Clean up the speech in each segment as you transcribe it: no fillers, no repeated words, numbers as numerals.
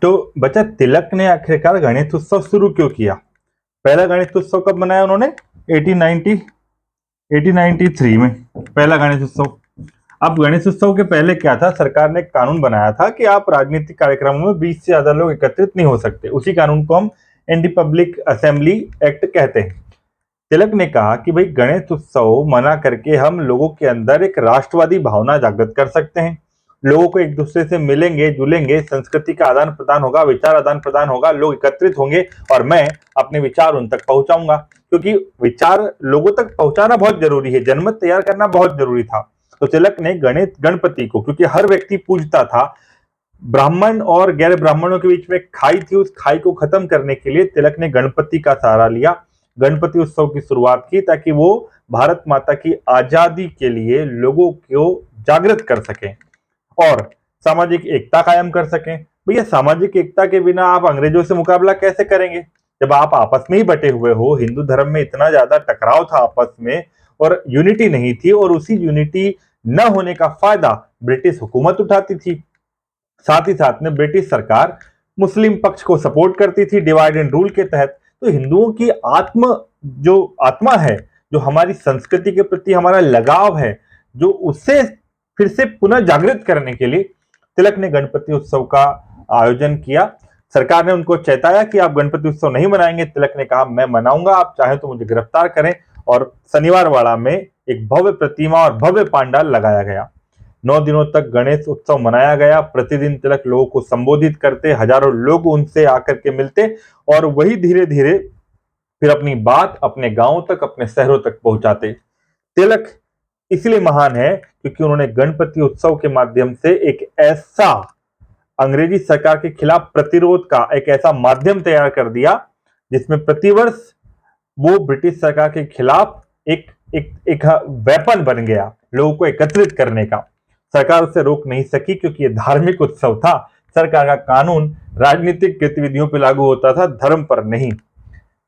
तो बच्चा तिलक ने आखिरकार गणेश उत्सव शुरू क्यों किया? पहला गणेश उत्सव कब मनाया उन्होंने? 1893 में पहला गणेश उत्सव। अब गणेश उत्सव के पहले क्या था, सरकार ने एक कानून बनाया था कि आप राजनीतिक कार्यक्रमों में 20 से ज्यादा लोग एकत्रित नहीं हो सकते। उसी कानून को हम इंडी पब्लिक असेंबली एक्ट कहते हैं। तिलक ने कहा कि भाई गणेश उत्सव मना करके हम लोगों के अंदर एक राष्ट्रवादी भावना जागृत कर सकते हैं। लोगों को एक दूसरे से मिलेंगे जुलेंगे, संस्कृति का आदान प्रदान होगा, विचार आदान प्रदान होगा, लोग एकत्रित होंगे और मैं अपने विचार उन तक पहुंचाऊंगा, क्योंकि विचार लोगों तक पहुंचाना बहुत जरूरी है, जनमत तैयार करना बहुत जरूरी था। तो तिलक ने गणपति को, क्योंकि हर व्यक्ति पूजता था, ब्राह्मण और गैर ब्राह्मणों के बीच में खाई थी, उस खाई को खत्म करने के लिए तिलक ने गणपति का सहारा लिया, गणपति उत्सव की शुरुआत की, ताकि वो भारत माता की आजादी के लिए लोगों को जागृत कर सके और सामाजिक एकता कायम कर सकें। भैया सामाजिक एकता के बिना आप अंग्रेजों से मुकाबला कैसे करेंगे, जब आप आपस में ही बटे हुए हो? हिंदू धर्म में इतना ज्यादा टकराव था आपस में और यूनिटी नहीं थी, और उसी यूनिटी न होने का फायदा ब्रिटिश हुकूमत उठाती थी। साथ ही साथ में ब्रिटिश सरकार मुस्लिम पक्ष को सपोर्ट करती थी डिवाइड एंड रूल के तहत। तो हिंदुओं की आत्मा है, जो हमारी संस्कृति के प्रति हमारा लगाव है, जो उससे फिर से पुनः जागृत करने के लिए तिलक ने गणपति उत्सव का आयोजन किया। सरकार ने उनको चेताया कि आप गणपति उत्सव नहीं मनाएंगे। तिलक ने कहा मैं मनाऊंगा, आप चाहे तो मुझे गिरफ्तार करें, और शनिवार वाड़ा में एक भव्य प्रतिमा और भव्य पांडाल लगाया गया। 9 दिनों तक गणेश उत्सव मनाया गया। प्रतिदिन तिलक लोगों को संबोधित करते, हजारों लोग उनसे आकर के मिलते और वही धीरे धीरे फिर अपनी बात अपने गांवों तक, अपने शहरों तक पहुंचाते। तिलक इसलिए महान है क्योंकि उन्होंने गणपति उत्सव के माध्यम से एक ऐसा अंग्रेजी सरकार के खिलाफ प्रतिरोध का एक ऐसा माध्यम तैयार कर दिया जिसमें प्रतिवर्ष वो ब्रिटिश सरकार के खिलाफ एक वेपन बन गया लोगों को एकत्रित करने का। सरकार उसे रोक नहीं सकी क्योंकि ये धार्मिक उत्सव था। सरकार का कानून राजनीतिक गतिविधियों पर लागू होता था, धर्म पर नहीं।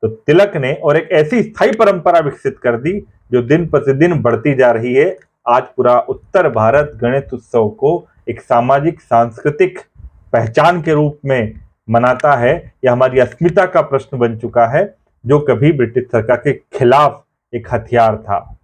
तो तिलक ने और एक ऐसी स्थायी परंपरा विकसित कर दी जो दिन प्रतिदिन बढ़ती जा रही है। आज पूरा उत्तर भारत गणेश उत्सव को एक सामाजिक सांस्कृतिक पहचान के रूप में मनाता है। यह हमारी अस्मिता का प्रश्न बन चुका है, जो कभी ब्रिटिश सरकार के खिलाफ एक हथियार था।